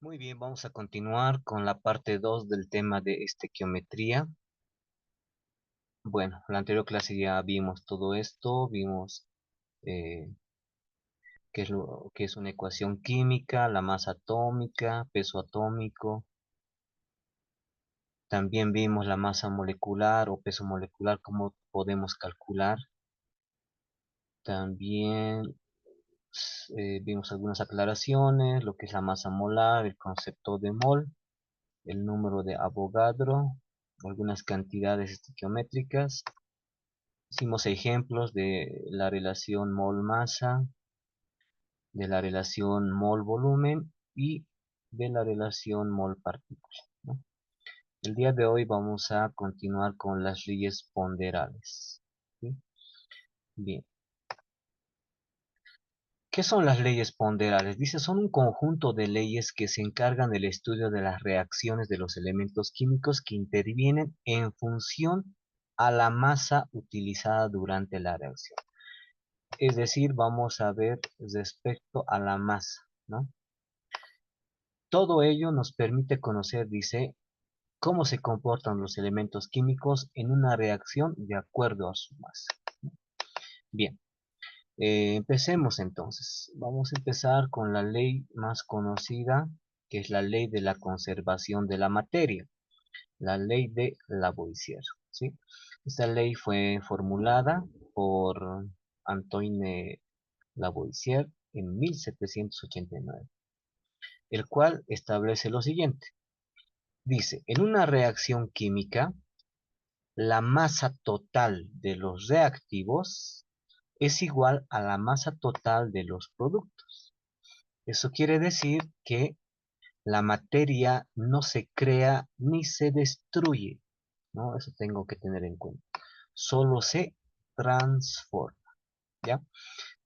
Muy bien, vamos a continuar con la parte 2 del tema de estequiometría. Bueno, en la anterior clase ya vimos todo esto, vimos eh, qué es una ecuación química, la masa atómica, peso atómico. También vimos la masa molecular o peso molecular, cómo podemos calcular. También vimos algunas aclaraciones, lo que es la masa molar, el concepto de mol, el número de Avogadro, algunas cantidades estequiométricas. Hicimos ejemplos de la relación mol-masa, de la relación mol-volumen y de la relación mol-partícula, ¿no? El día de hoy vamos a continuar con las leyes ponderales, ¿sí? Bien, ¿qué son las leyes ponderales? Dice, son un conjunto de leyes que se encargan del estudio de las reacciones de los elementos químicos que intervienen en función a la masa utilizada durante la reacción. Es decir, vamos a ver respecto a la masa, ¿no? Todo ello nos permite conocer, dice, cómo se comportan los elementos químicos en una reacción de acuerdo a su masa. Bien, empecemos entonces. Vamos a empezar con la ley más conocida, que es la ley de la conservación de la materia, la ley de Lavoisier, ¿sí? Esta ley fue formulada por Antoine Lavoisier en 1789, el cual establece lo siguiente. Dice, en una reacción química, la masa total de los reactivos es igual a la masa total de los productos. Eso quiere decir que la materia no se crea ni se destruye, ¿no? Eso tengo que tener en cuenta. Solo se transforma, ¿ya?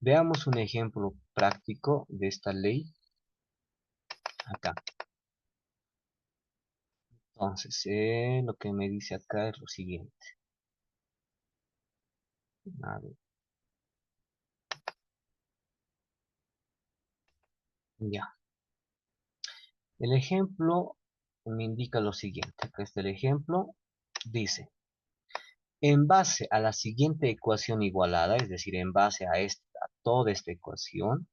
Veamos un ejemplo práctico de esta ley acá. Entonces, lo que me dice acá es lo siguiente. A ver, ya. El ejemplo me indica lo siguiente. Acá está el ejemplo. Dice, en base a la siguiente ecuación igualada, es decir, en base a toda esta ecuación,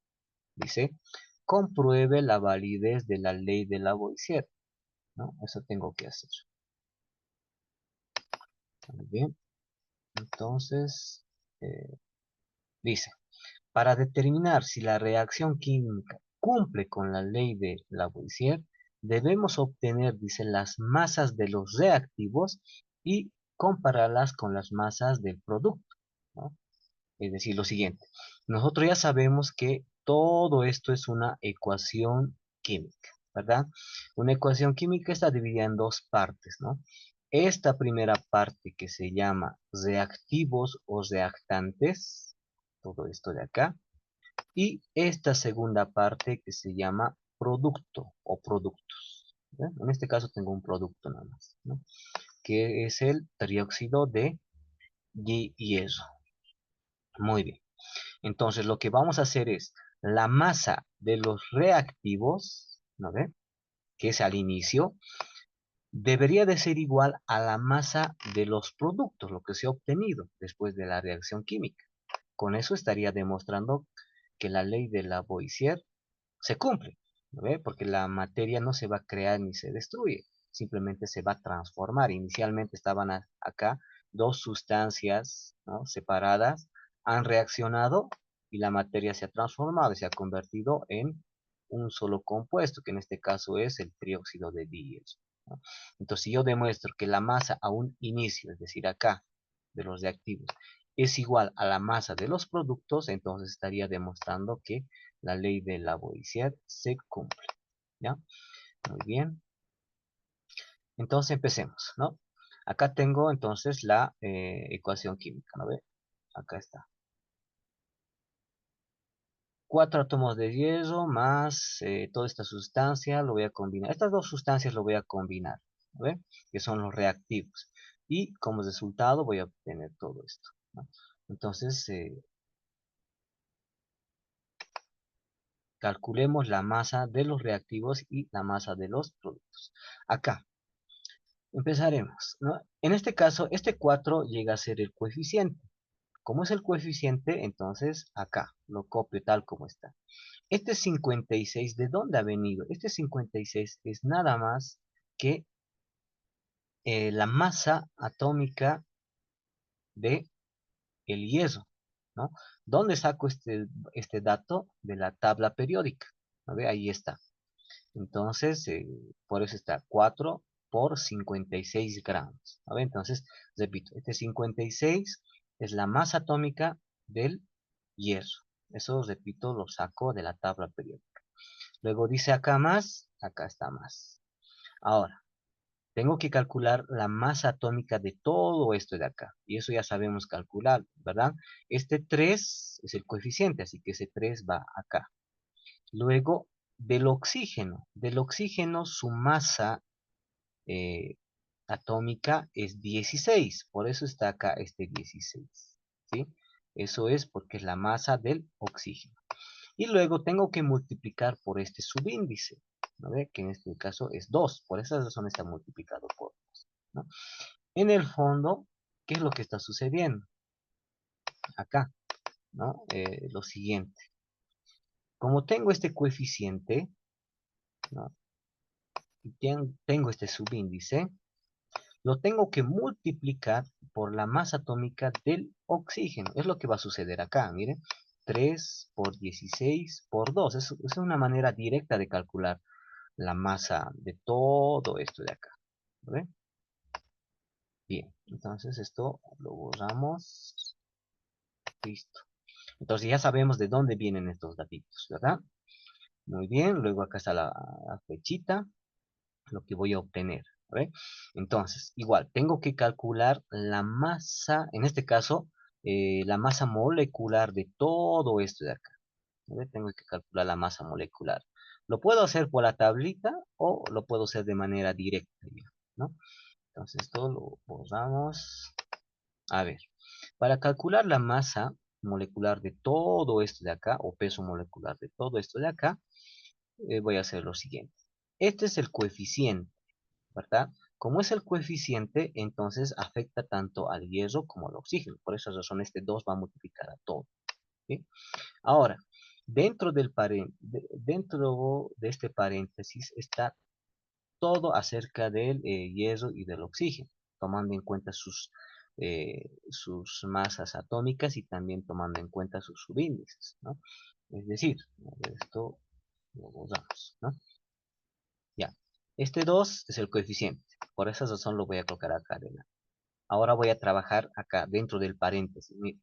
dice, compruebe la validez de la ley de Lavoisier, ¿no? Eso tengo que hacer. Muy bien. Entonces, eh, dice, para determinar si la reacción química cumple con la ley de Lavoisier, debemos obtener, dice, las masas de los reactivos y compararlas con las masas del producto, ¿no? Es decir, lo siguiente, nosotros ya sabemos que todo esto es una ecuación química, ¿verdad? Una ecuación química está dividida en dos partes, ¿no? Esta primera parte que se llama reactivos o reactantes, todo esto de acá, y esta segunda parte que se llama producto o productos, ¿ya? En este caso tengo un producto nada más, ¿no? Que es el trióxido de hierro. Muy bien. Entonces lo que vamos a hacer es la masa de los reactivos, ¿no ve? Que es al inicio, debería de ser igual a la masa de los productos, lo que se ha obtenido después de la reacción química. Con eso estaría demostrando que la ley de Lavoisier se cumple, ¿no ve? Porque la materia no se va a crear ni se destruye, simplemente se va a transformar. Inicialmente estaban acá dos sustancias, ¿no?, separadas, han reaccionado y la materia se ha transformado y se ha convertido en un solo compuesto, que en este caso es el trióxido de hierro, ¿no? Entonces, si yo demuestro que la masa a un inicio, es decir, acá, de los reactivos, es igual a la masa de los productos, entonces estaría demostrando que la ley de Lavoisier se cumple, ¿ya? Muy bien. Entonces empecemos, ¿no? Acá tengo entonces la ecuación química, ¿no ve? Acá está. 4 átomos de hierro más toda esta sustancia, lo voy a combinar. Estas dos sustancias lo voy a combinar, ¿no ve? Que son los reactivos. Y como resultado voy a obtener todo esto, ¿no? Entonces, calculemos la masa de los reactivos y la masa de los productos. Acá, empezaremos, ¿no? En este caso, este 4 llega a ser el coeficiente. Como es el coeficiente, entonces acá lo copio tal como está. Este 56, ¿de dónde ha venido? Este 56 es nada más que la masa atómica de el hierro, ¿no? ¿Dónde saco este dato? De la tabla periódica. ¿No ve? Ahí está. Entonces, por eso está 4 por 56 gramos. ¿No ve? Entonces, repito, este 56 es la masa atómica del hierro. Eso, repito, lo saco de la tabla periódica. Luego dice acá más, acá está más. Ahora, tengo que calcular la masa atómica de todo esto de acá. Y eso ya sabemos calcular, ¿verdad? Este 3 es el coeficiente, así que ese 3 va acá. Luego, del oxígeno su masa eh, atómica es 16. Por eso está acá este 16. ¿Sí? Eso es porque es la masa del oxígeno. Y luego tengo que multiplicar por este subíndice, ¿no ve? Que en este caso es 2. Por esa razón está multiplicado por 2, ¿no? En el fondo, ¿qué es lo que está sucediendo? Acá, ¿no? Lo siguiente. Como tengo este coeficiente, ¿no? Y tengo este subíndice, lo tengo que multiplicar por la masa atómica del oxígeno. Es lo que va a suceder acá, miren. 3 por 16 por 2. Es una manera directa de calcular la masa de todo esto de acá. ¿Ve? Bien, entonces esto lo borramos. Listo. Entonces ya sabemos de dónde vienen estos datitos, ¿verdad? Muy bien, luego acá está la flechita, lo que voy a obtener. ¿Ve? Entonces, igual, tengo que calcular la masa, en este caso, la masa molecular de todo esto de acá. ¿Ve? Tengo que calcular la masa molecular. Lo puedo hacer por la tablita o lo puedo hacer de manera directa, ¿no? Entonces esto lo borramos. A ver, para calcular la masa molecular de todo esto de acá, o peso molecular de todo esto de acá, voy a hacer lo siguiente. Este es el coeficiente, ¿verdad? Como es el coeficiente, entonces afecta tanto al hierro como al oxígeno. Por esa razón este 2 va a multiplicar a todo. ¿Sí? Ahora, dentro de este paréntesis está todo acerca del hierro y del oxígeno, tomando en cuenta sus masas atómicas y también tomando en cuenta sus subíndices, ¿no? Es decir, esto lo borramos, ¿no? Ya, este 2 es el coeficiente, por esa razón lo voy a colocar acá adelante. Ahora voy a trabajar acá dentro del paréntesis. Mira,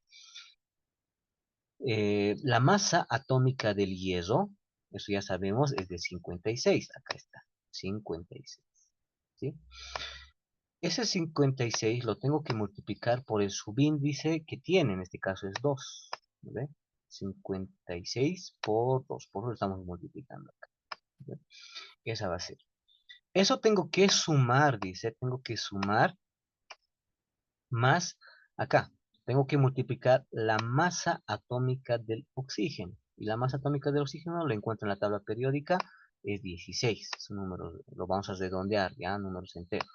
la masa atómica del hierro, eso ya sabemos, es de 56, acá está, 56, ¿sí? Ese 56 lo tengo que multiplicar por el subíndice que tiene, en este caso es 2. ¿Ve? 56 por 2, por lo estamos multiplicando acá. ¿Ve? Esa va a ser. Eso tengo que sumar, dice, tengo que sumar más acá. Tengo que multiplicar la masa atómica del oxígeno. Y la masa atómica del oxígeno lo encuentro en la tabla periódica, es 16. Es un número, lo vamos a redondear, ya, números enteros.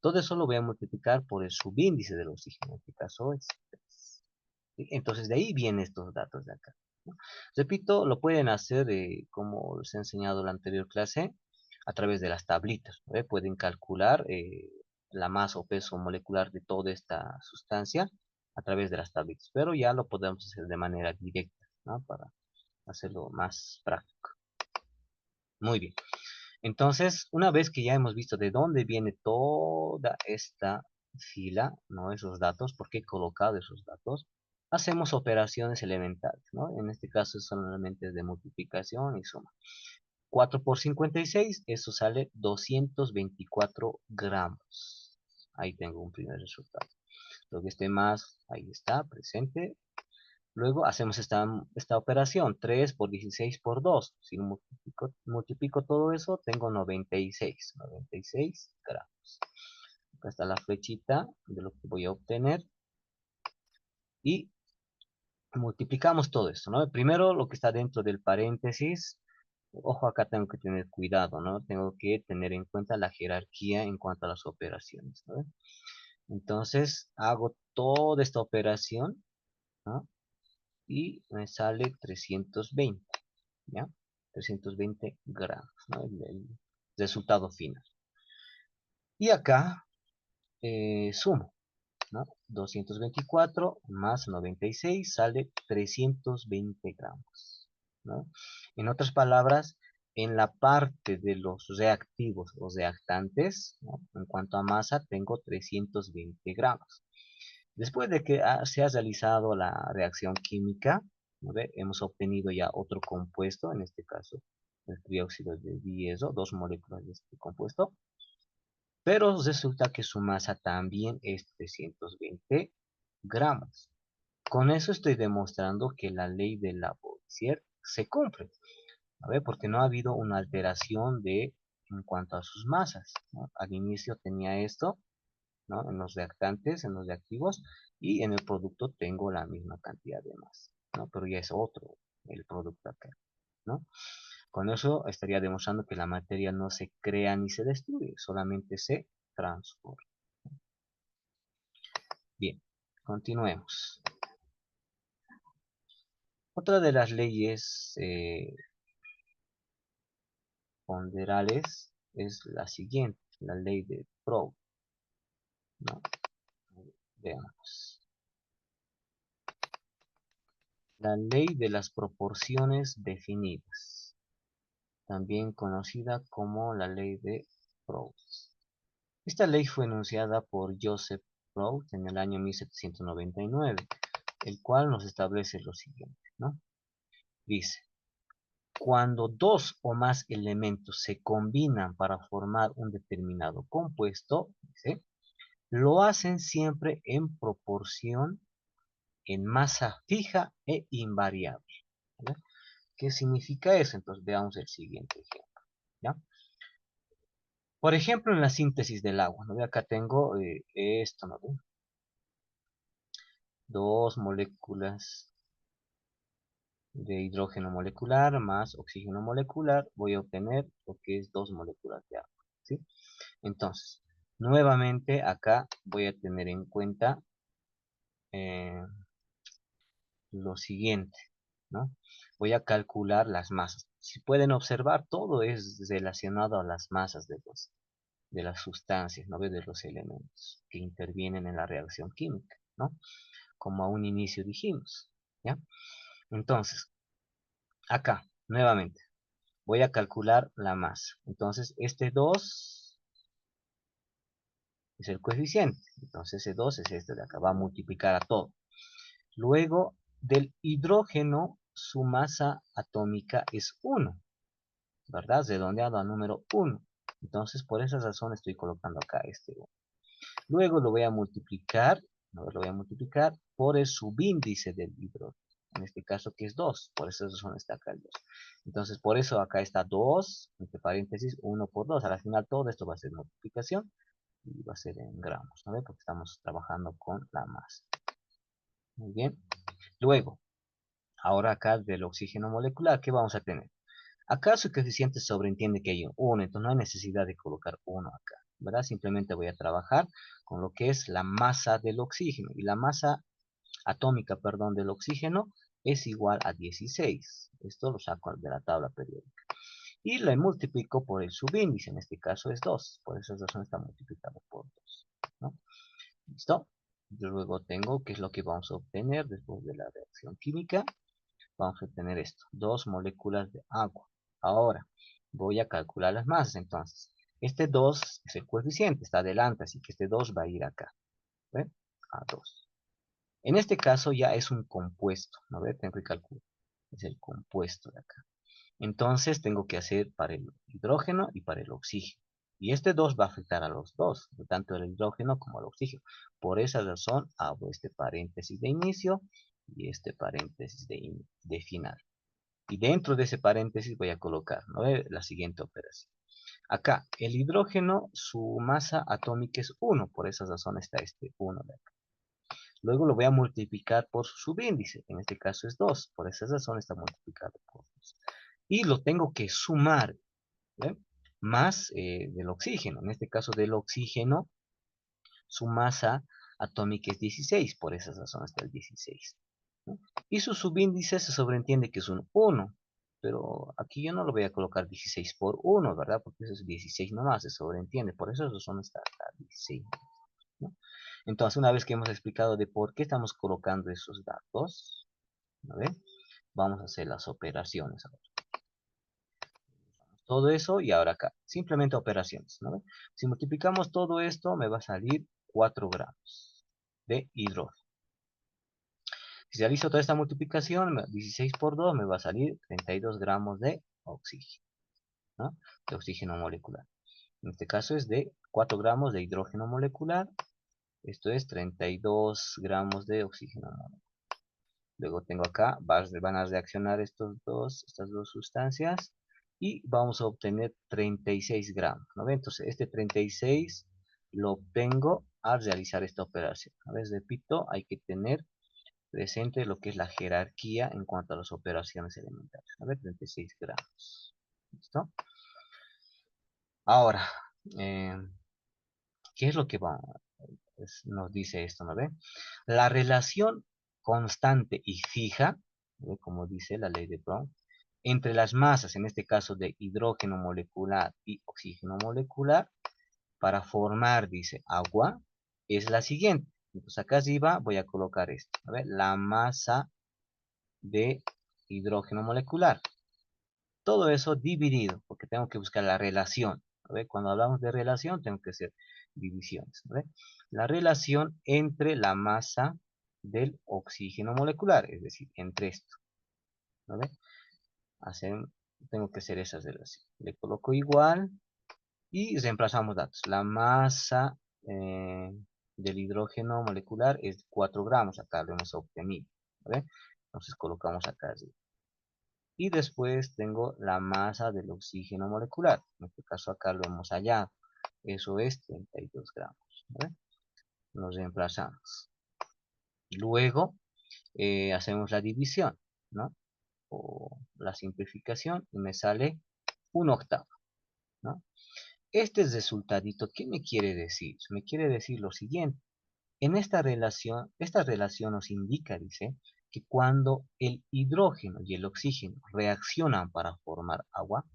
Todo eso lo voy a multiplicar por el subíndice del oxígeno, en este caso es 3. ¿Sí? Entonces de ahí vienen estos datos de acá, ¿no? Repito, lo pueden hacer como les he enseñado en la anterior clase, a través de las tablitas, ¿no? Pueden calcular la masa o peso molecular de toda esta sustancia a través de las tablitas, pero ya lo podemos hacer de manera directa, ¿no? Para hacerlo más práctico. Muy bien. Entonces, una vez que ya hemos visto de dónde viene toda esta fila, ¿no? Esos datos, por qué he colocado esos datos, hacemos operaciones elementales, ¿no? En este caso son solamente de multiplicación y suma. 4 por 56, eso sale 224 gramos. Ahí tengo un primer resultado. Lo que esté más, ahí está, presente. Luego hacemos esta operación, 3 por 16 por 2. Si multiplico todo eso, tengo 96 gramos. Acá está la flechita de lo que voy a obtener. Y multiplicamos todo esto, ¿no? Primero lo que está dentro del paréntesis, Ojo, acá tengo que tener cuidado, ¿no? Tengo que tener en cuenta la jerarquía en cuanto a las operaciones, ¿no? Entonces, hago toda esta operación, ¿no? Y me sale 320, ¿ya? 320 gramos, ¿no? El resultado final. Y acá sumo, ¿no? 224 más 96 sale 320 gramos, ¿no? En otras palabras, en la parte de los reactivos o reactantes, ¿no? En cuanto a masa, tengo 320 gramos. Después de que se ha realizado la reacción química, ¿no ve? Hemos obtenido ya otro compuesto, en este caso el trióxido de dieso, dos moléculas de este compuesto, pero resulta que su masa también es 320 gramos. Con eso estoy demostrando que la ley de Lavoisier se cumple, ¿no? Porque no ha habido una alteración en cuanto a sus masas, ¿no? Al inicio tenía esto, ¿no? En los reactantes, en los reactivos, y en el producto tengo la misma cantidad de masa, ¿no? Pero ya es otro el producto acá, ¿no? Con eso estaría demostrando que la materia no se crea ni se destruye, solamente se transforma. Bien, continuemos. Otra de las leyes ponderales es la siguiente, la ley de Proust, ¿no? Veamos. La ley de las proporciones definidas, también conocida como la ley de Proust. Esta ley fue enunciada por Joseph Proust en el año 1799, el cual nos establece lo siguiente, ¿no? Dice, cuando dos o más elementos se combinan para formar un determinado compuesto, dice, lo hacen siempre en proporción en masa fija e invariable, ¿vale? ¿Qué significa eso? Entonces veamos el siguiente ejemplo, ¿ya? Por ejemplo, en la síntesis del agua, ¿no? Acá tengo esto, ¿no? Dos moléculas de hidrógeno molecular más oxígeno molecular, voy a obtener lo que es dos moléculas de agua, ¿sí? Entonces, nuevamente acá voy a tener en cuenta eh, lo siguiente, ¿no? Voy a calcular las masas. Si pueden observar, todo es relacionado a las masas de las sustancias, ¿no? De los elementos que intervienen en la reacción química, ¿no? Como a un inicio dijimos, ¿ya? Entonces, acá, nuevamente, voy a calcular la masa. Entonces, este 2 es el coeficiente. Entonces, ese 2 es este de acá. Va a multiplicar a todo. Luego, del hidrógeno, su masa atómica es 1, ¿verdad? Redondeado al número 1. Entonces, por esa razón estoy colocando acá este 1. Luego lo voy a multiplicar, ¿no? Lo voy a multiplicar por el subíndice del hidrógeno. En este caso, que es 2. Por esa razón está acá el 2. Entonces, por eso acá está 2, entre paréntesis, 1 por 2. Al final, todo esto va a ser multiplicación y va a ser en gramos, ¿no? Porque estamos trabajando con la masa. Muy bien. Luego, ahora acá del oxígeno molecular, ¿qué vamos a tener? Acá su coeficiente sobreentiende que hay un 1, entonces no hay necesidad de colocar 1 acá, ¿verdad? Simplemente voy a trabajar con lo que es la masa del oxígeno. Y la masa atómica, perdón, del oxígeno es igual a 16. Esto lo saco de la tabla periódica. Y le multiplico por el subíndice, en este caso es 2. Por esa razón está multiplicado por 2, ¿no? ¿Listo? Luego tengo, ¿qué es lo que vamos a obtener después de la reacción química? Vamos a obtener esto, dos moléculas de agua. Ahora, voy a calcular las masas, entonces. Este 2 es el coeficiente, está adelante, así que este 2 va a ir acá. ¿Ve? A 2. En este caso ya es un compuesto, ¿no ve? Tengo que calcular. Es el compuesto de acá. Entonces tengo que hacer para el hidrógeno y para el oxígeno. Y este 2 va a afectar a los dos, tanto el hidrógeno como el oxígeno. Por esa razón hago este paréntesis de inicio y este paréntesis de final. Y dentro de ese paréntesis voy a colocar, ¿no? La siguiente operación. Acá, el hidrógeno, su masa atómica es 1, por esa razón está este 1 de acá. Luego lo voy a multiplicar por su subíndice, en este caso es 2, por esa razón está multiplicado por 2. y lo tengo que sumar, ¿ve? Más del oxígeno. En este caso del oxígeno, su masa atómica es 16, por esa razón está el 16. ¿No? Y su subíndice se sobreentiende que es un 1, pero aquí yo no lo voy a colocar 16 por 1, ¿verdad? Porque eso es 16 nomás, se sobreentiende, por esa razón está 16. ¿No? Entonces, una vez que hemos explicado de por qué estamos colocando esos datos, ¿no ve? Vamos a hacer las operaciones ahora. Todo eso y ahora acá, simplemente operaciones, ¿no ve? Si multiplicamos todo esto, me va a salir 4 gramos de hidrógeno. Si realizo toda esta multiplicación, 16 por 2 me va a salir 32 gramos de oxígeno, ¿no? De oxígeno molecular. En este caso es de 4 gramos de hidrógeno molecular. Esto es 32 gramos de oxígeno molecular. Luego tengo acá, van a reaccionar estas dos sustancias y vamos a obtener 36 gramos, ¿no? Entonces este 36 lo obtengo al realizar esta operación. A ver, repito, hay que tener presente lo que es la jerarquía en cuanto a las operaciones elementales. A ver, 36 gramos. ¿Listo? Ahora, eh, ¿qué es lo que nos dice esto? ¿No ve? La relación constante y fija, ¿ve? Como dice la ley de Brown, entre las masas, en este caso de hidrógeno molecular y oxígeno molecular, para formar, dice, agua, es la siguiente. Entonces acá arriba voy a colocar esto. A ver, la masa de hidrógeno molecular. Todo eso dividido, porque tengo que buscar la relación. A ver, cuando hablamos de relación, tengo que hacer divisiones. ¿Ve? La relación entre la masa del oxígeno molecular, es decir, entre esto. ¿No ve? Tengo que hacer esas relaciones. Le coloco igual y reemplazamos datos. La masa del hidrógeno molecular es 4 gramos. Acá lo hemos obtenido. ¿Ve? Entonces colocamos acá. Y después tengo la masa del oxígeno molecular. En este caso acá lo hemos hallado. Eso es 32 gramos. ¿Vale? Nos reemplazamos. Luego hacemos la división, ¿no? O la simplificación y me sale un octavo, ¿no? Este resultadito, ¿qué me quiere decir? Me quiere decir lo siguiente. En esta relación nos indica, dice, que cuando el hidrógeno y el oxígeno reaccionan para formar agua,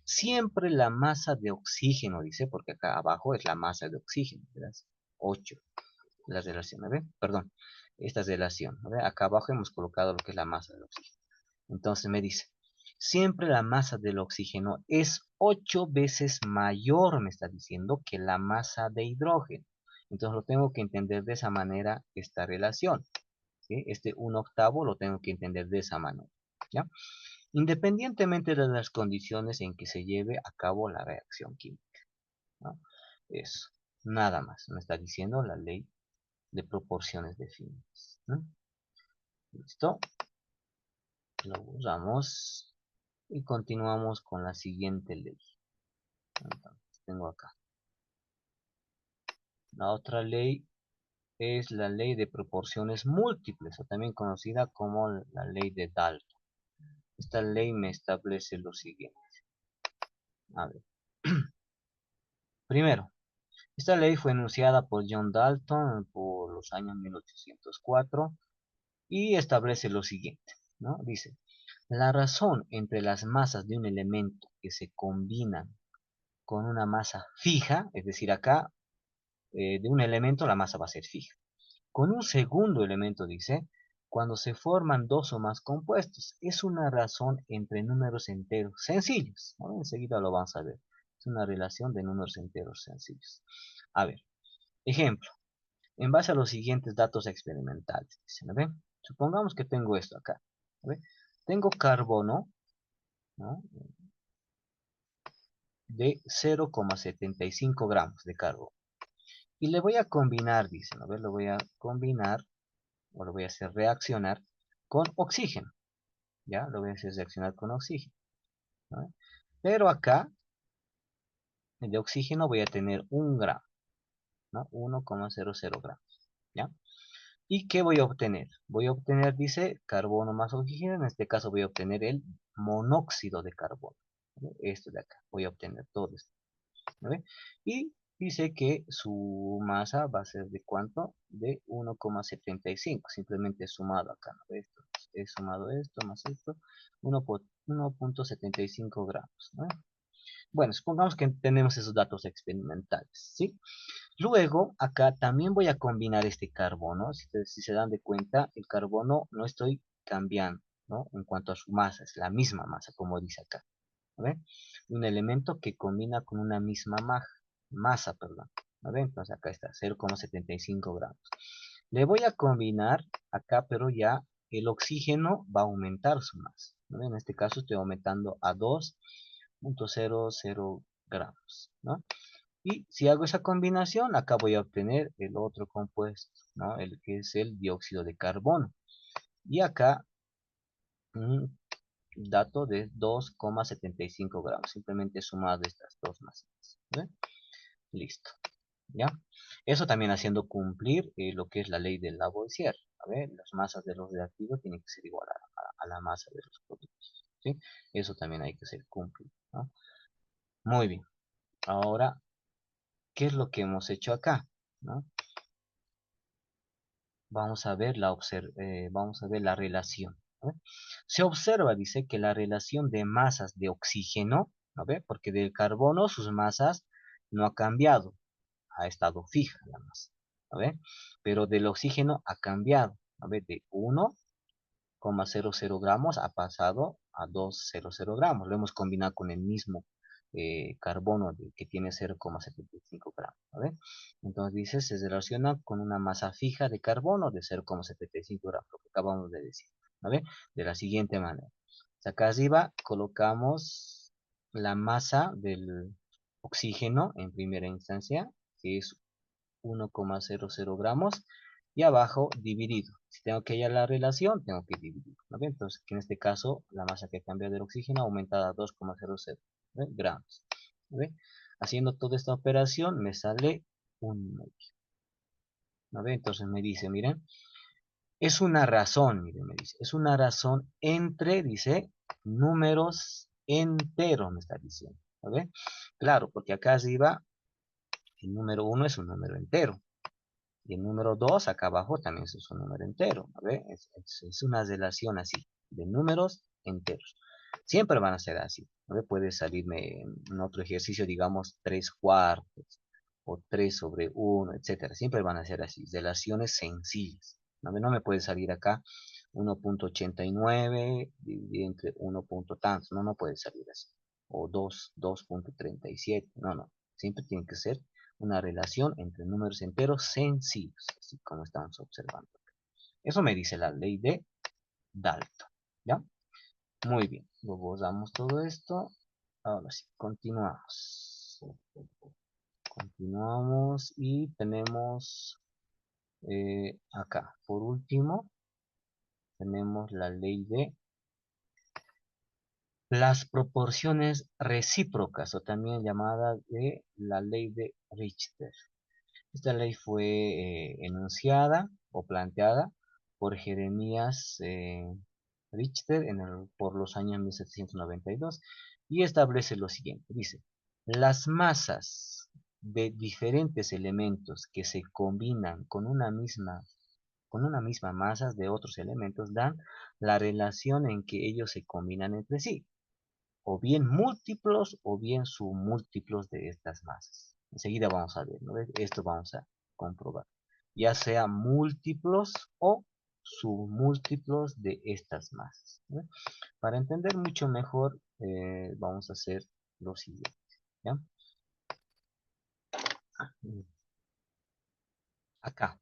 siempre la masa de oxígeno, dice, porque acá abajo es la masa de oxígeno, ¿verdad? 8, la relación, ¿ve? Perdón, esta relación, ¿ve? Acá abajo hemos colocado lo que es la masa del oxígeno. Entonces me dice, siempre la masa del oxígeno es 8 veces mayor, me está diciendo, que la masa de hidrógeno. Entonces lo tengo que entender de esa manera, esta relación. ¿Sí? Este 1/8 lo tengo que entender de esa manera. ¿Ya? Independientemente de las condiciones en que se lleve a cabo la reacción química, ¿no? Eso, nada más, me está diciendo la ley de proporciones definidas, ¿no? ¿Listo? Lo usamos y continuamos con la siguiente ley. Entonces, tengo acá. La otra ley es la ley de proporciones múltiples, o también conocida como la ley de Dalton. Esta ley me establece lo siguiente. A ver. Primero, esta ley fue enunciada por John Dalton por los años 1804 y establece lo siguiente, ¿no? Dice, la razón entre las masas de un elemento que se combinan con una masa fija, es decir, acá de un elemento la masa va a ser fija. Con un segundo elemento, dice, cuando se forman dos o más compuestos, es una razón entre números enteros sencillos, ¿no? Enseguida lo vamos a ver. Es una relación de números enteros sencillos. A ver, ejemplo. En base a los siguientes datos experimentales, dice, ¿no ven? Supongamos que tengo esto acá. ¿No ve? Tengo carbono, ¿no? De 0,75 gramos de carbono. Y le voy a combinar, dice, ¿no ve? Lo voy a combinar o lo voy a hacer reaccionar con oxígeno. ¿Ya? Lo voy a hacer reaccionar con oxígeno. ¿No? Pero acá, de oxígeno voy a tener 1 gramo, ¿no? 1,00 gramos. ¿Ya? ¿Y qué voy a obtener? Voy a obtener, dice, carbono más oxígeno. En este caso voy a obtener el monóxido de carbono. ¿Vale? Esto de acá, voy a obtener todo esto. ¿Vale? Y dice que su masa va a ser de ¿cuánto? De 1,75, simplemente sumado acá, ¿no? Esto, he sumado esto más esto, 1,75 gramos, ¿no? Bueno, supongamos que tenemos esos datos experimentales, ¿sí? Luego, acá también voy a combinar este carbono. Si se dan de cuenta, el carbono no estoy cambiando, ¿no? En cuanto a su masa, es la misma masa, como dice acá. ¿Ve? Un elemento que combina con una misma masa, perdón. ¿Ve? Entonces acá está, 0,75 gramos. Le voy a combinar acá, pero ya el oxígeno va a aumentar su masa. ¿Ve? En este caso estoy aumentando a 2,00 gramos, ¿no? Y si hago esa combinación, acá voy a obtener el otro compuesto, ¿no? El que es el dióxido de carbono. Y acá un dato de 2,75 gramos, simplemente sumado estas dos masas. ¿Ve? Listo, ¿ya? Eso también haciendo cumplir lo que es la ley del Lavoisier. A ver, las masas de los reactivos tienen que ser igual a la masa de los productos, ¿sí? Eso también hay que hacer cumplir, ¿no? Muy bien. Ahora, ¿qué es lo que hemos hecho acá? ¿No? Vamos a ver la relación. ¿No? Se observa, dice, que la relación de masas de oxígeno, ¿no ve? Porque del carbono sus masas no ha cambiado, ha estado fija la masa, ¿no ve? Pero del oxígeno ha cambiado, ¿no ve? De 1,00 gramos ha pasado a 2,00 gramos. Lo hemos combinado con el mismo carbono que tiene 0,75 gramos. ¿Vale? Entonces dice, se relaciona con una masa fija de carbono de 0,75 gramos, lo que acabamos de decir. ¿Vale? De la siguiente manera. Acá arriba colocamos la masa del oxígeno en primera instancia, que es 1,00 gramos, y abajo dividido. Si tengo que hallar la relación, tengo que dividir. ¿No ve? Entonces, en este caso, la masa que cambia del oxígeno aumentada a 2,00 gramos. ¿No ve? Haciendo toda esta operación me sale un medio. ¿No ve? Entonces me dice, miren, es una razón, miren, me dice, es una razón entre, dice, números enteros, me está diciendo. ¿No ve? Claro, porque acá arriba el número 1 es un número entero. Y el número 2 acá abajo también es un número entero. ¿Ve? Es una relación así, de números enteros. Siempre van a ser así. ¿Ve? Puede salirme en otro ejercicio, digamos, 3 cuartos o 3 sobre 1, etcétera. Siempre van a ser así, relaciones sencillas. No me puede salir acá 1,89 dividido entre 1 punto tantos. No, no puede salir así. O 2,37. No, no. Siempre tiene que ser una relación entre números enteros sencillos, así como estamos observando. Eso me dice la ley de Dalton, ¿ya? Muy bien, luego damos todo esto. Ahora sí, continuamos. Continuamos y tenemos acá, por último, tenemos la ley de las proporciones recíprocas, o también llamada de la ley de Richter. Esta ley fue enunciada o planteada por Jeremías Richter por los años 1792 y establece lo siguiente. Dice, las masas de diferentes elementos que se combinan con una misma masa de otros elementos dan la relación en que ellos se combinan entre sí, o bien múltiplos o bien submúltiplos de estas masas. Enseguida vamos a ver, ¿no? Esto vamos a comprobar. Ya sea múltiplos o submúltiplos de estas masas, ¿no? Para entender mucho mejor, vamos a hacer lo siguiente, ¿ya? Acá.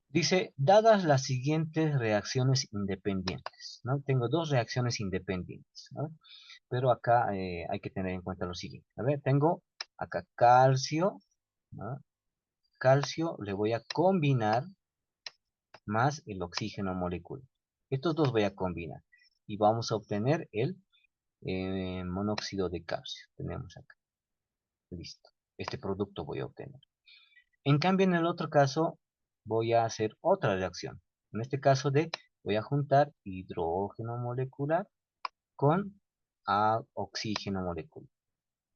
Dice, dadas las siguientes reacciones independientes, ¿no? Tengo dos reacciones independientes, ¿no? Pero acá hay que tener en cuenta lo siguiente. A ver, tengo acá calcio, ¿no? Calcio le voy a combinar más el oxígeno molecular. Estos dos voy a combinar y vamos a obtener el monóxido de calcio. Tenemos acá. Listo. Este producto voy a obtener. En cambio, en el otro caso, voy a hacer otra reacción. En este caso voy a juntar hidrógeno molecular con oxígeno molecular.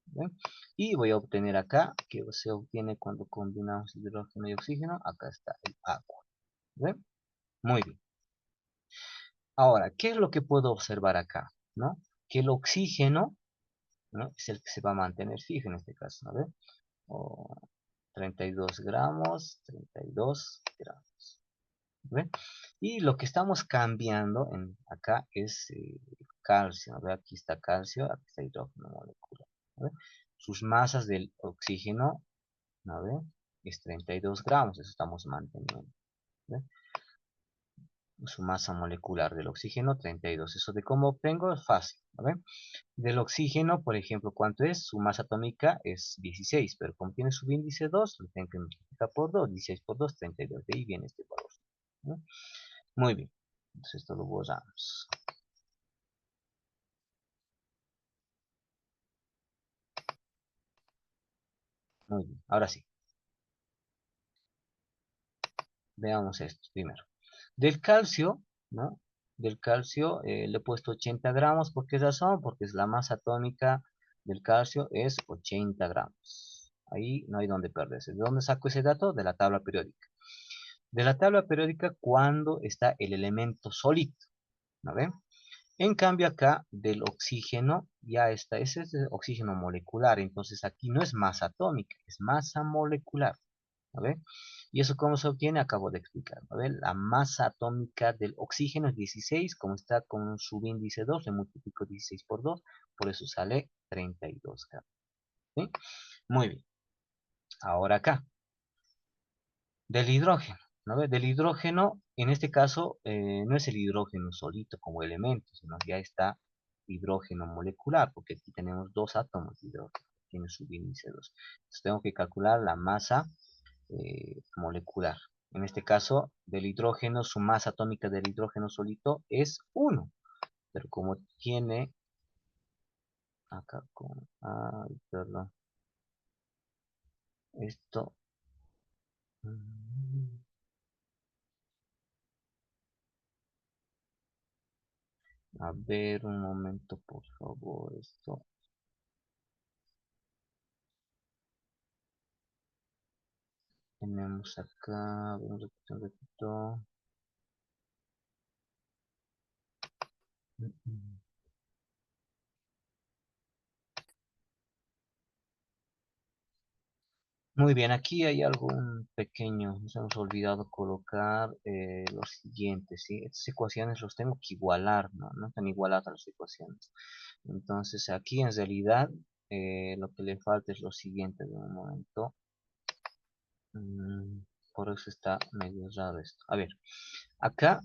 ¿Ven? Y voy a obtener acá, que se obtiene cuando combinamos hidrógeno y oxígeno, acá está el agua. ¿Ven? Muy bien. Ahora, ¿qué es lo que puedo observar acá? ¿No? Que el oxígeno, ¿no?, es el que se va a mantener fijo en este caso, ¿no? O 32 gramos, 32 gramos. ¿Ve? Y lo que estamos cambiando acá es calcio, ¿ve? Aquí está calcio, aquí está hidrógeno molecular. ¿Ve? Sus masas del oxígeno, ¿no ve?, es 32 gramos, eso estamos manteniendo. ¿Ve? Su masa molecular del oxígeno, 32. Eso de cómo obtengo es fácil, ¿no ve? Del oxígeno, por ejemplo, ¿cuánto es? Su masa atómica es 16, pero como tiene su índice 2, lo tengo que multiplicar por 2, 16 por 2, 32. De ahí viene este valor, ¿no? Muy bien, entonces esto lo borramos. Muy bien, ahora sí, veamos esto primero. Del calcio, ¿no? Del calcio le he puesto 80 gramos. ¿Por qué razón? Porque es la masa atómica del calcio es 80 gramos. Ahí no hay donde perderse. ¿De dónde saco ese dato? De la tabla periódica. De la tabla periódica cuando está el elemento sólido, ¿no ven? En cambio acá del oxígeno ya está, ese es el oxígeno molecular, entonces aquí no es masa atómica, es masa molecular, ¿no ve? Y eso cómo se obtiene, acabo de explicar, ¿no ve? La masa atómica del oxígeno es 16, como está con un subíndice 2, le multiplico 16 por 2, por eso sale 32 gramos, ¿sí? Muy bien, ahora acá. Del hidrógeno, ¿no ve? Del hidrógeno, en este caso, no es el hidrógeno solito como elemento, sino ya está hidrógeno molecular, porque aquí tenemos dos átomos de hidrógeno, tiene su índice 2. Entonces tengo que calcular la masa molecular. En este caso, del hidrógeno, su masa atómica del hidrógeno solito es 1, pero como tiene, acá con, ay, perdón, esto, mm, a ver, un momento, por favor, esto. Tenemos acá, vamos a repito, repito. Muy bien, aquí hay algo pequeño, nos hemos olvidado colocar lo siguiente, ¿sí? Estas ecuaciones los tengo que igualar, ¿no? No están igualadas las ecuaciones. Entonces aquí en realidad lo que le falta es lo siguiente, de un momento. Mm, por eso está medio raro esto. A ver, acá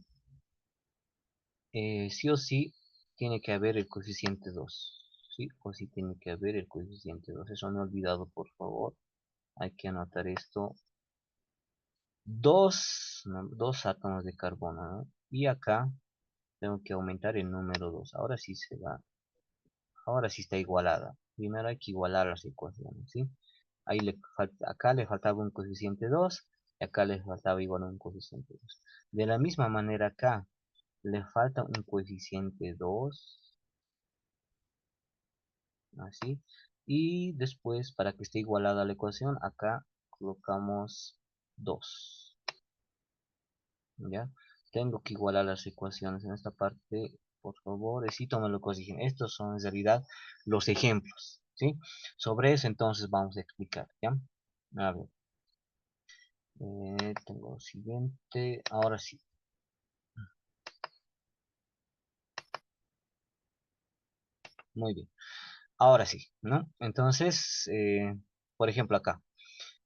sí o sí tiene que haber el coeficiente 2, ¿sí? O sí tiene que haber el coeficiente 2. Eso no he olvidado, por favor. Hay que anotar esto. Dos átomos de carbono, ¿no? Y acá tengo que aumentar el número 2. Ahora sí se va. Ahora sí está igualada. Primero hay que igualar las ecuaciones, ¿sí? Acá le faltaba un coeficiente 2 y acá le faltaba igual un coeficiente 2. De la misma manera acá le falta un coeficiente 2, así. Y después, para que esté igualada la ecuación, acá colocamos 2. ¿Ya? Tengo que igualar las ecuaciones en esta parte, por favor, me lo corrigen. Estos son en realidad los ejemplos, ¿sí? Sobre eso entonces vamos a explicar, ¿ya? A ver, tengo lo siguiente, ahora sí, muy bien. Ahora sí, ¿no? Entonces, por ejemplo acá,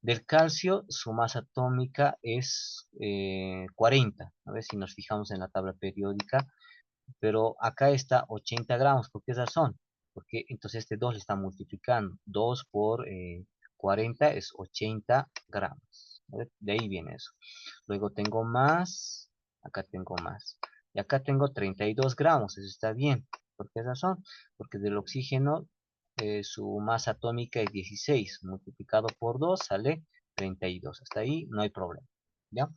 del calcio su masa atómica es 40. A ver si nos fijamos en la tabla periódica, pero acá está 80 gramos. ¿Por qué razón? Porque entonces este 2 le está multiplicando. 2 por 40 es 80 gramos. ¿Ve? De ahí viene eso. Luego tengo más, acá tengo más. Y acá tengo 32 gramos, eso está bien. ¿Por qué razón? Porque del oxígeno su masa atómica es 16, multiplicado por 2 sale 32. Hasta ahí no hay problema. ¿Ya?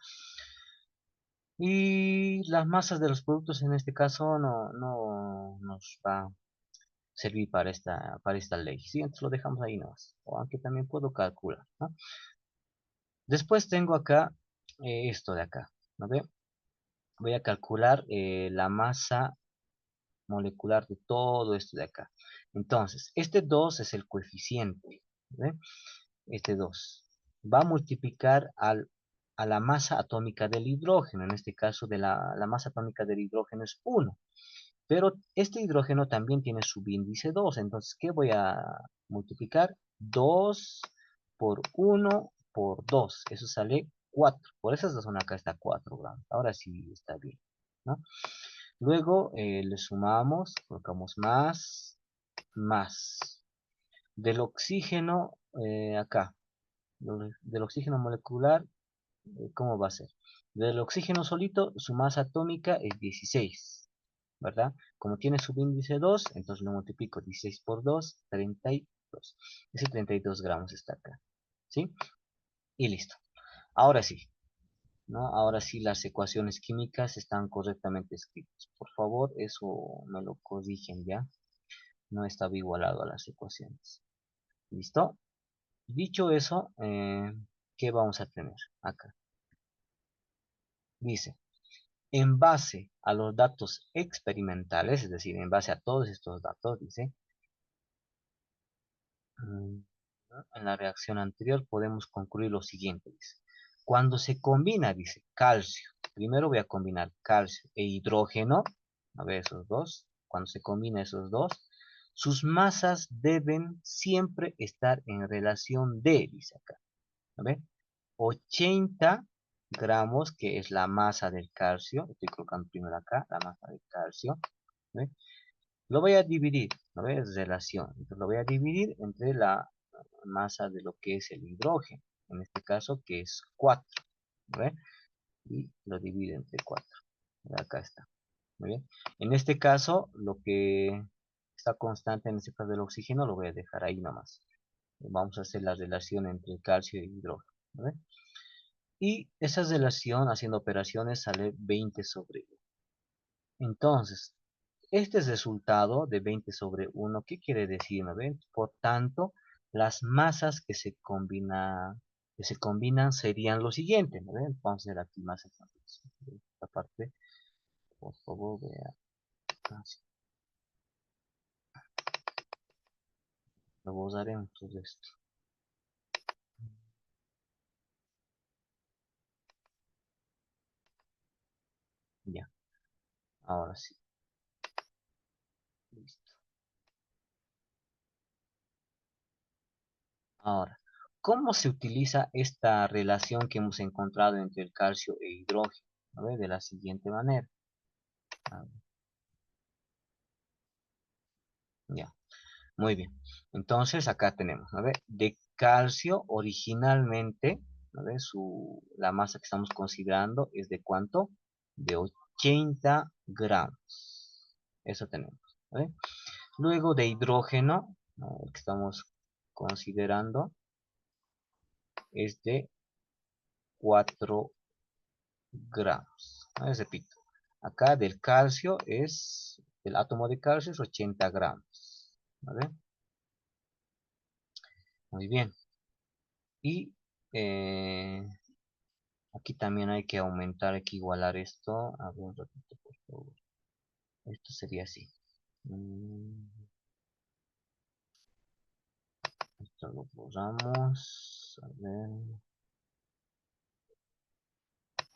Y las masas de los productos en este caso no nos va a servir para esta ley. ¿Sí? Entonces lo dejamos ahí nomás. O aunque también puedo calcular, ¿no? Después tengo acá esto de acá. ¿No ve? Voy a calcular la masa molecular de todo esto de acá. Entonces, este 2 es el coeficiente. ¿Ve? Este 2 va a multiplicar a la masa atómica del hidrógeno. En este caso, la masa atómica del hidrógeno es 1. Pero este hidrógeno también tiene subíndice 2. Entonces, ¿qué voy a multiplicar? 2 por 1 por 2. Eso sale 4. Por esa razón acá está 4 gramos. Ahora sí está bien, ¿no? Luego le sumamos, colocamos más. Del oxígeno, acá, del oxígeno molecular, ¿cómo va a ser? Del oxígeno solito, su masa atómica es 16, ¿verdad? Como tiene subíndice 2, entonces lo multiplico 16 por 2, 32. Ese 32 gramos está acá, ¿sí? Y listo. Ahora sí, ¿no? Ahora sí las ecuaciones químicas están correctamente escritas. Por favor, eso me lo corrigen ya. No estaba igualado a las ecuaciones. ¿Listo? Dicho eso, ¿qué vamos a tener acá? Dice, en base a los datos experimentales, es decir, en base a todos estos datos, dice, mm, en la reacción anterior podemos concluir lo siguiente, dice. Cuando se combina, dice, calcio, primero voy a combinar calcio e hidrógeno, a ver esos dos, cuando se combina esos dos, sus masas deben siempre estar en relación de, dice acá, a ver, 80 gramos, que es la masa del calcio, estoy colocando primero acá, la masa del calcio, ¿ve? Lo voy a dividir, ¿no ves? Relación. Entonces lo voy a dividir entre la masa de lo que es el hidrógeno, en este caso que es 4, ¿ve? Y lo divido entre 4. Acá está. Muy bien. En este caso, lo que está constante en este caso del oxígeno lo voy a dejar ahí nomás. Vamos a hacer la relación entre el calcio y el hidrógeno. ¿Ve? Y esa relación haciendo operaciones sale 20 sobre 1. Entonces, este resultado de 20 sobre 1, ¿qué quiere decir? ¿No ven? Por tanto, las masas que se combinan serían lo siguiente. ¿No ven? Vamos a hacer aquí más ejemplos. Esta parte, por favor, vea. Así, lo usaremos todo esto. Ya, ahora sí. Listo. Ahora, ¿cómo se utiliza esta relación que hemos encontrado entre el calcio e hidrógeno? ¿No ve? De la siguiente manera. A ver, ya. Muy bien. Entonces acá tenemos, a ver, de calcio originalmente, a ver, la masa que estamos considerando es de cuánto? De 80 gramos. Eso tenemos. ¿Vale? Luego de hidrógeno, ¿no? El que estamos considerando es de 4 gramos. Repito, acá del calcio es, el átomo de calcio es 80 gramos. ¿Vale? Muy bien. Y aquí también hay que aumentar, hay que igualar esto. A ver un ratito, por favor. Esto sería así. Mm, Esto lo borramos. A ver.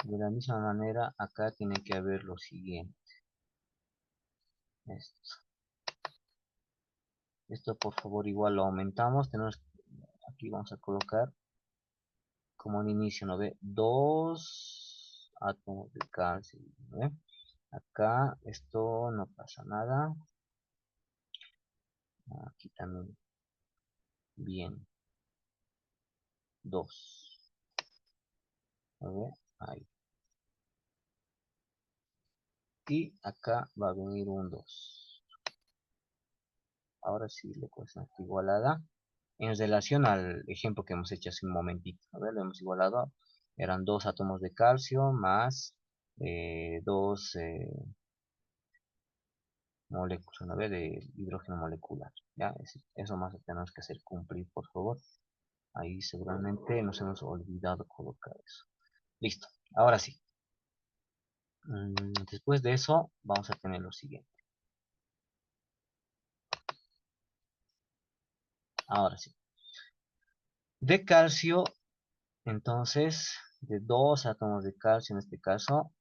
De la misma manera, acá tiene que haber lo siguiente. Esto. Esto por favor igual lo aumentamos. Aquí vamos a colocar como un inicio, ¿no ve? Dos átomos de calcio, ¿no ve? Acá esto no pasa nada. Aquí también. Bien. Dos. A ver, ahí. Y acá va a venir un 2. Ahora sí la ecuación está igualada. En relación al ejemplo que hemos hecho hace un momentito. A ver, lo hemos igualado. Eran dos átomos de calcio más dos moléculas, ¿no ve? De hidrógeno molecular. Ya, eso más tenemos que hacer cumplir, por favor. Ahí seguramente nos hemos olvidado colocar eso. Listo, ahora sí. Después de eso, vamos a tener lo siguiente. Ahora sí. De calcio, entonces, de dos átomos de calcio en este caso,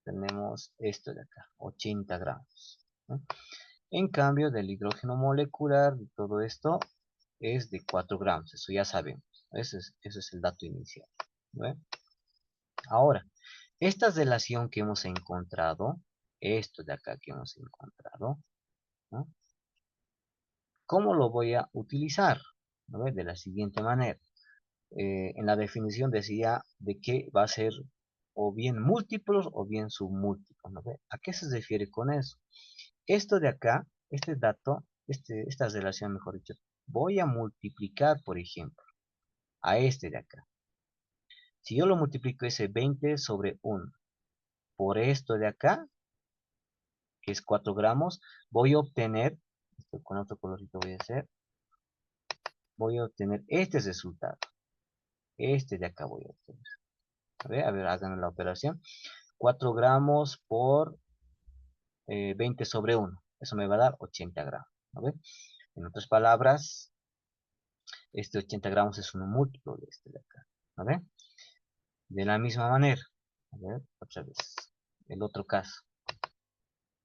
tenemos esto de acá, 80 gramos. ¿No? En cambio, del hidrógeno molecular, de todo esto, es de 4 gramos. Eso ya sabemos. Ese es el dato inicial. ¿Ve? Ahora, esta relación que hemos encontrado, esto de acá que hemos encontrado, ¿no? ¿Cómo lo voy a utilizar? ¿No ve? De la siguiente manera. En la definición decía de que va a ser o bien múltiplos o bien submúltiplos. ¿No ve? ¿A qué se refiere con eso? Esto de acá, este dato, esta relación, mejor dicho, voy a multiplicar, por ejemplo, a este de acá. Si yo lo multiplico ese 20 sobre 1 por esto de acá, que es 4 gramos, voy a obtener, esto con otro colorito voy a obtener este resultado. Este de acá voy a obtener. A ver, hagan la operación. 4 gramos por 20 sobre 1. Eso me va a dar 80 gramos. ¿No ve? En otras palabras, este 80 gramos es un múltiplo de este de acá. ¿No ve? De la misma manera. A ver, otra vez. El otro caso.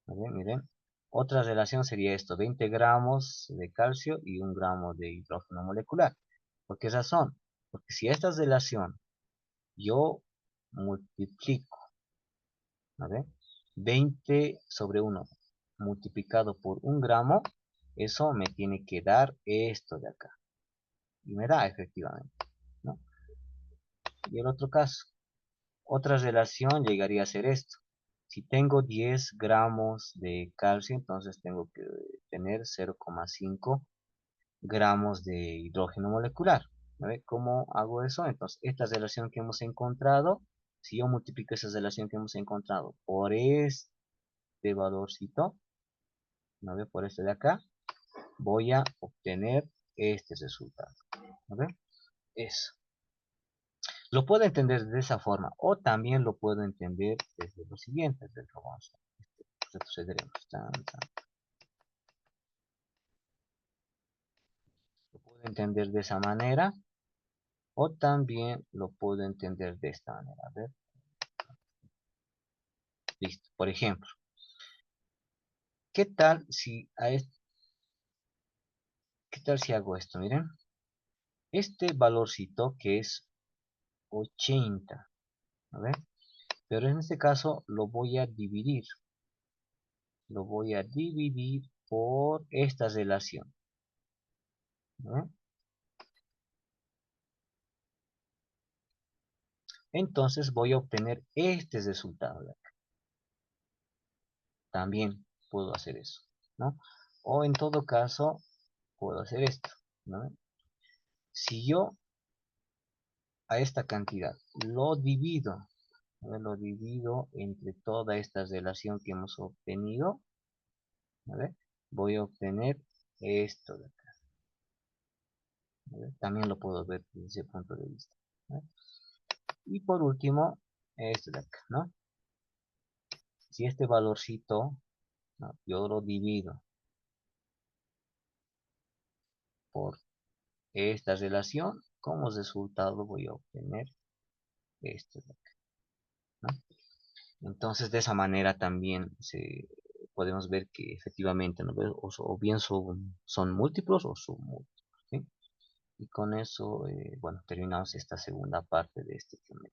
¿No ve? Miren. Otra relación sería esto. 20 gramos de calcio y 1 gramo de hidrógeno molecular. ¿Por qué razón? Porque si esta relación yo multiplico, ¿no ve? 20 sobre 1 multiplicado por 1 gramo, eso me tiene que dar esto de acá. Y me da efectivamente, ¿no? Y el otro caso, otra relación llegaría a ser esto. Si tengo 10 gramos de calcio, entonces tengo que tener 0,5 gramos de hidrógeno molecular. ¿No ve? ¿Cómo hago eso? Entonces, esta relación que hemos encontrado, si yo multiplico esa relación que hemos encontrado por este valorcito, ¿no ve? Por este de acá, voy a obtener este resultado. ¿No ve? Eso. Lo puedo entender de esa forma, o también lo puedo entender desde lo siguiente, desde lo vamos a retrocederemos. Lo puedo entender de esa manera, o también lo puedo entender de esta manera. A ver, listo. Por ejemplo, ¿qué tal si qué tal si hago esto? Miren, este valorcito que es 80, ¿no ve? Pero en este caso lo voy a dividir por esta relación, ¿no? Entonces voy a obtener este resultado de acá. También puedo hacer eso, ¿no? O en todo caso, puedo hacer esto, ¿no? Si yo a esta cantidad lo divido, ¿no? Lo divido entre toda esta relación que hemos obtenido, ¿vale? Voy a obtener esto de acá, ¿vale? También lo puedo ver desde ese punto de vista, ¿vale? Y por último, esto de acá, ¿no? Si este valorcito, ¿no? Yo lo divido por esta relación, como resultado voy a obtener esto de acá, ¿no? Entonces de esa manera también podemos ver que efectivamente, ¿no? O bien son múltiplos o submúltiplos, ¿sí? Y con eso, bueno, terminamos esta segunda parte de este tema.